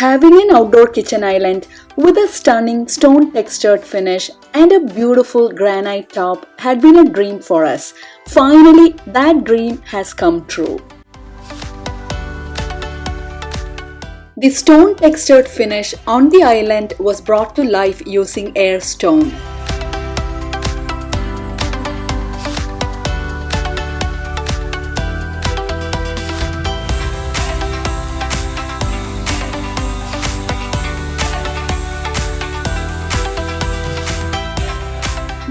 Having an outdoor kitchen island with a stunning stone textured finish and a beautiful granite top had been a dream for us. Finally, that dream has come true. The stone textured finish on the island was brought to life using AirStone.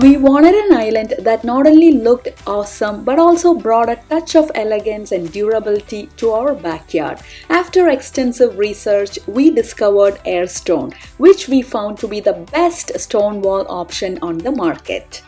We wanted an island that not only looked awesome but also brought a touch of elegance and durability to our backyard. After extensive research, we discovered AirStone, which we found to be the best stone wall option on the market.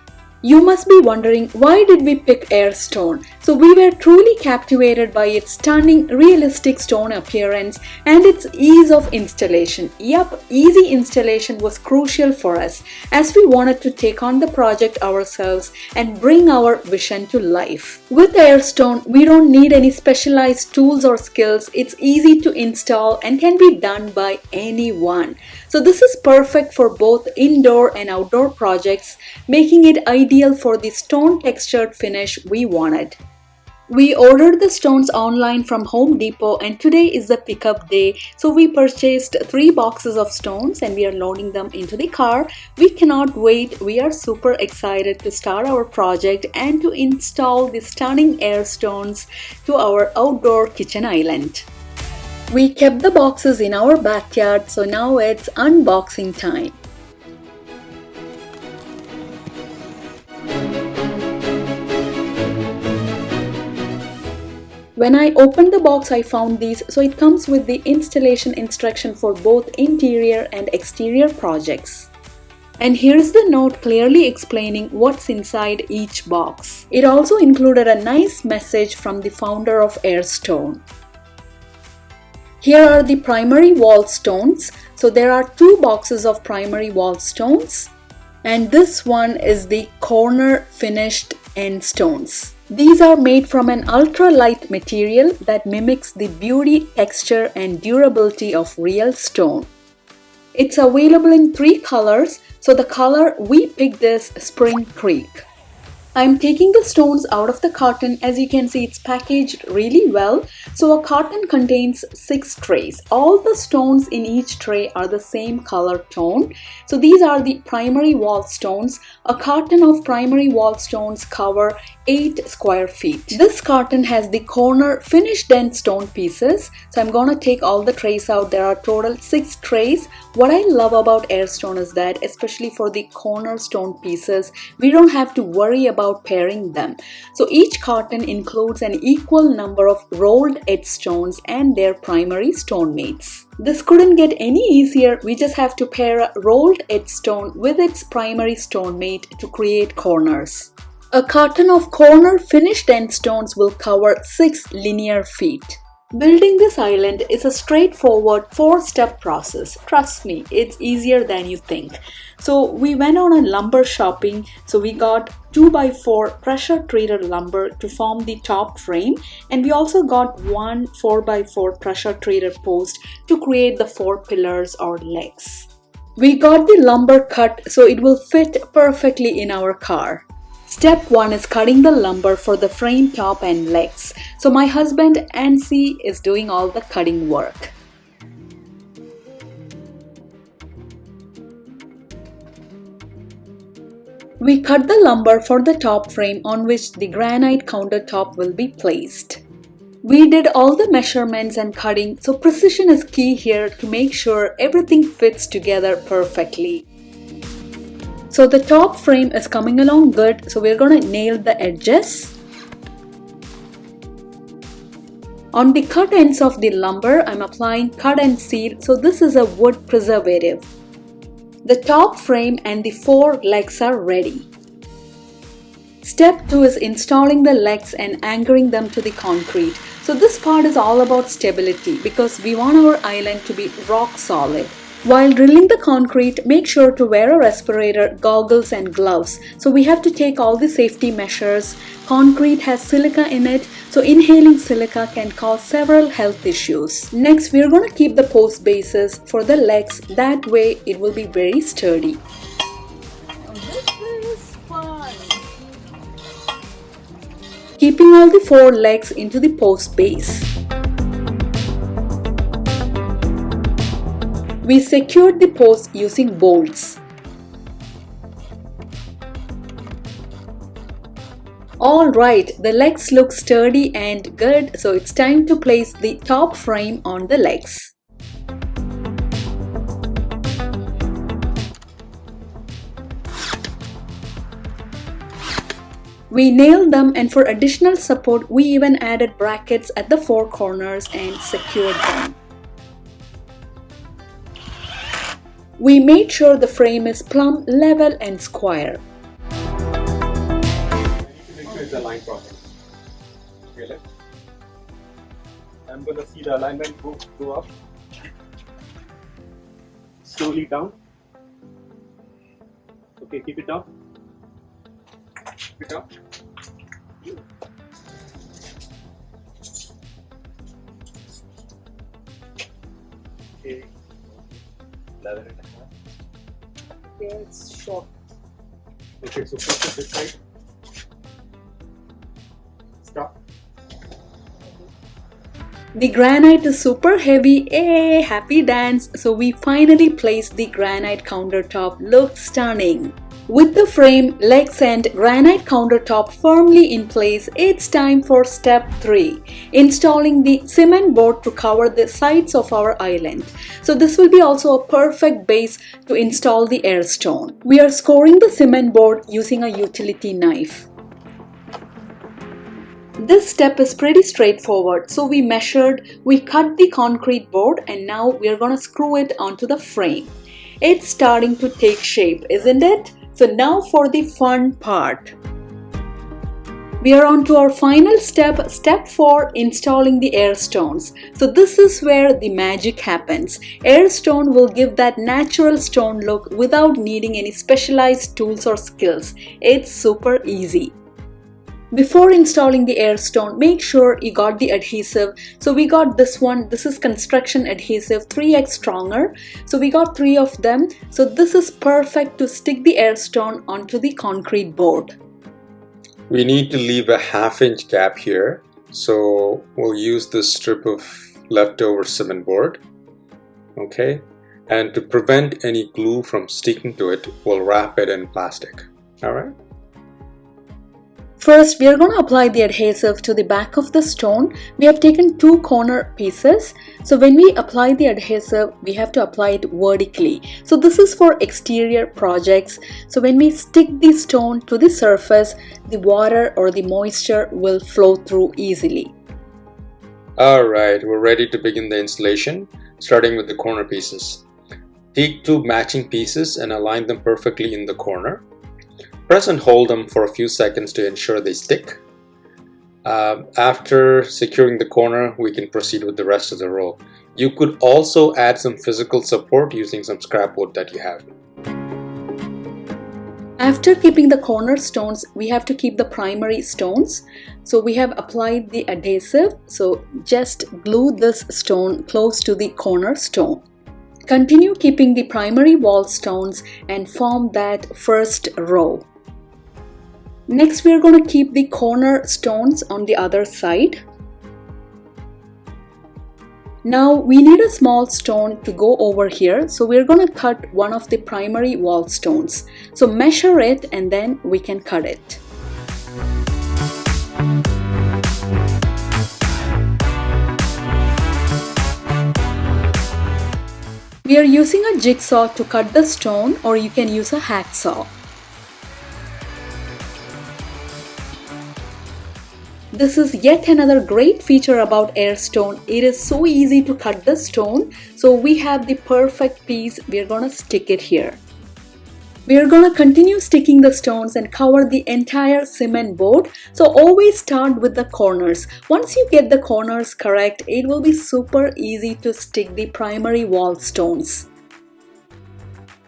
You must be wondering, why did we pick AirStone? So we were truly captivated by its stunning, realistic stone appearance and its ease of installation. Yup, easy installation was crucial for us as we wanted to take on the project ourselves and bring our vision to life. With AirStone, we don't need any specialized tools or skills. It's easy to install and can be done by anyone. So this is perfect for both indoor and outdoor projects, making it ideal for the stone textured finish we wanted. We ordered the stones online from Home Depot and today is the pickup day. So we purchased 3 boxes of stones and we are loading them into the car. We cannot wait. We are super excited to start our project and to install the stunning AirStones to our outdoor kitchen island. We kept the boxes in our backyard, so now it's unboxing time. When I opened the box, I found these, so it comes with the installation instruction for both interior and exterior projects. And here's the note clearly explaining what's inside each box. It also included a nice message from the founder of AirStone. Here are the primary wall stones. So there are 2 boxes of primary wall stones, and this one is the corner finished end stones. These are made from an ultra-light material that mimics the beauty, texture and durability of real stone. It's available in 3 colors, so the color we picked is Spring Creek. I'm taking the stones out of the carton. As you can see, it's packaged really well. So a carton contains 6 trays. All the stones in each tray are the same color tone. So these are the primary wall stones. A carton of primary wall stones cover 8 square feet. This carton has the corner finished end stone pieces. So I'm gonna take all the trays out. There are total 6 trays. What I love about AirStone is that, especially for the corner stone pieces, we don't have to worry about pairing them. So each carton includes an equal number of rolled edge stones and their primary stone mates. This couldn't get any easier. We just have to pair a rolled edge stone with its primary stone mate to create corners. A carton of corner finished end stones will cover 6 linear feet. Building this island is a straightforward 4-step process. Trust me, it's easier than you think. So we went on a lumber shopping. So we got 2x4 pressure treated lumber to form the top frame, and we also got 1 4x4 pressure treated post to create the 4 pillars or legs. We got the lumber cut so it will fit perfectly in our car. Step 1 is cutting the lumber for the frame top and legs. So my husband Nancy is doing all the cutting work. We cut the lumber for the top frame on which the granite countertop will be placed. We did all the measurements and cutting, so precision is key here to make sure everything fits together perfectly. So the top frame is coming along good, so we're gonna nail the edges. On the cut ends of the lumber, I'm applying cut and seal, so this is a wood preservative. The top frame and the 4 legs are ready. Step 2 is installing the legs and anchoring them to the concrete. So this part is all about stability because we want our island to be rock solid. While drilling the concrete, make sure to wear a respirator, goggles and gloves. So we have to take all the safety measures. Concrete has silica in it, so inhaling silica can cause several health issues. Next, we are going to keep the post bases for the legs. That way it will be very sturdy. This is fun. Keeping all the 4 legs into the post base. We secured the posts using bolts. Alright, the legs look sturdy and good, so it's time to place the top frame on the legs. We nailed them, and for additional support, we even added brackets at the 4 corners and secured them. We made sure the frame is plumb, level and square. The line properly. Okay, I'm going to see the alignment go up, slowly down. Okay, keep it down. Keep it down. Okay, 11 and a half. Okay, it's short. Okay, so push it this side. Stop. The granite is super heavy. Hey, happy dance! So we finally placed the granite countertop. Looks stunning. With the frame, legs and granite countertop firmly in place, it's time for step 3, installing the cement board to cover the sides of our island. So this will be also a perfect base to install the AirStone. We are scoring the cement board using a utility knife. This step is pretty straightforward. So we measured, we cut the concrete board, and now we are going to screw it onto the frame. It's starting to take shape, isn't it? So now for the fun part. We are on to our final step, step 4, installing the AirStones. So this is where the magic happens. AirStone will give that natural stone look without needing any specialized tools or skills. It's super easy. Before installing the AirStone, make sure you got the adhesive. So we got this one. This is construction adhesive, 3x stronger. So we got 3 of them. So this is perfect to stick the AirStone onto the concrete board. We need to leave a 1/2 inch gap here. So we'll use this strip of leftover cement board. Okay. And to prevent any glue from sticking to it, we'll wrap it in plastic. Alright. First, we are going to apply the adhesive to the back of the stone. We have taken 2 corner pieces. So when we apply the adhesive, we have to apply it vertically. So this is for exterior projects. So when we stick the stone to the surface, the water or the moisture will flow through easily. Alright, we're ready to begin the installation, starting with the corner pieces. Take 2 matching pieces and align them perfectly in the corner. Press and hold them for a few seconds to ensure they stick. After securing the corner, we can proceed with the rest of the row. You could also add some physical support using some scrap wood that you have. After keeping the corner stones, we have to keep the primary stones. So we have applied the adhesive. So just glue this stone close to the corner stone. Continue keeping the primary wall stones and form that first row. Next, we are going to keep the corner stones on the other side. Now we need a small stone to go over here, so we're going to cut one of the primary wall stones. So measure it and then we can cut it. We are using a jigsaw to cut the stone, or you can use a hacksaw. This is yet another great feature about AirStone. It is so easy to cut the stone. So we have the perfect piece. We are going to stick it here. We are going to continue sticking the stones and cover the entire cement board. So always start with the corners. Once you get the corners correct, it will be super easy to stick the primary wall stones.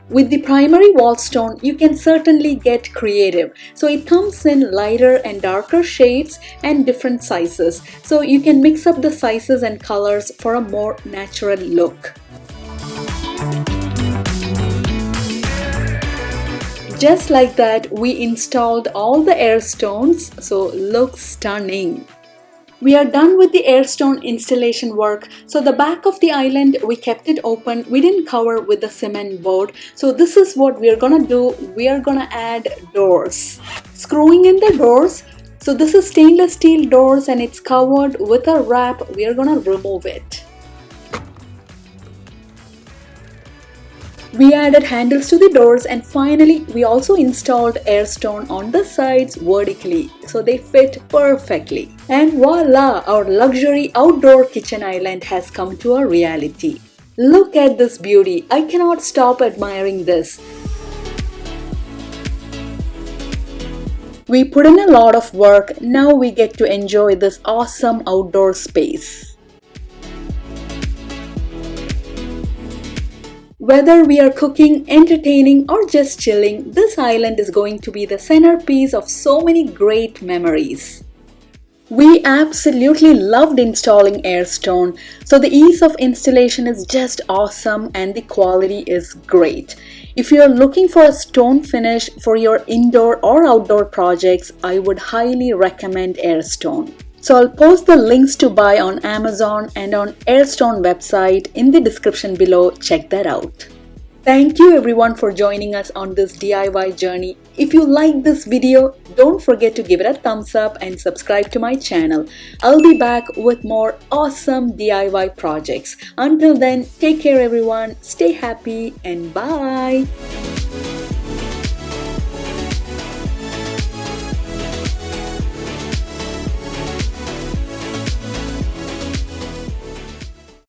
With the primary wall stone, you can certainly get creative. So it comes in lighter and darker shades and different sizes. So you can mix up the sizes and colors for a more natural look. Just like that, we installed all the air stones, so looks stunning. We are done with the AirStone installation work. So the back of the island, we kept it open. We didn't cover with the cement board. So this is what we are gonna do. We are gonna add doors. Screwing in the doors. So this is stainless steel doors and it's covered with a wrap. We are gonna remove it. We added handles to the doors and finally we also installed AirStone on the sides vertically so they fit perfectly. And voila! Our luxury outdoor kitchen island has come to a reality. Look at this beauty! I cannot stop admiring this. We put in a lot of work, now we get to enjoy this awesome outdoor space. Whether we are cooking, entertaining or just chilling, this island is going to be the centerpiece of so many great memories. We absolutely loved installing AirStone, so the ease of installation is just awesome and the quality is great. If you are looking for a stone finish for your indoor or outdoor projects, I would highly recommend AirStone. So I'll post the links to buy on Amazon and on AirStone website in the description below. Check that out. Thank you everyone for joining us on this DIY journey. If you like this video, don't forget to give it a thumbs up and subscribe to my channel. I'll be back with more awesome DIY projects. Until then, take care everyone, stay happy and bye.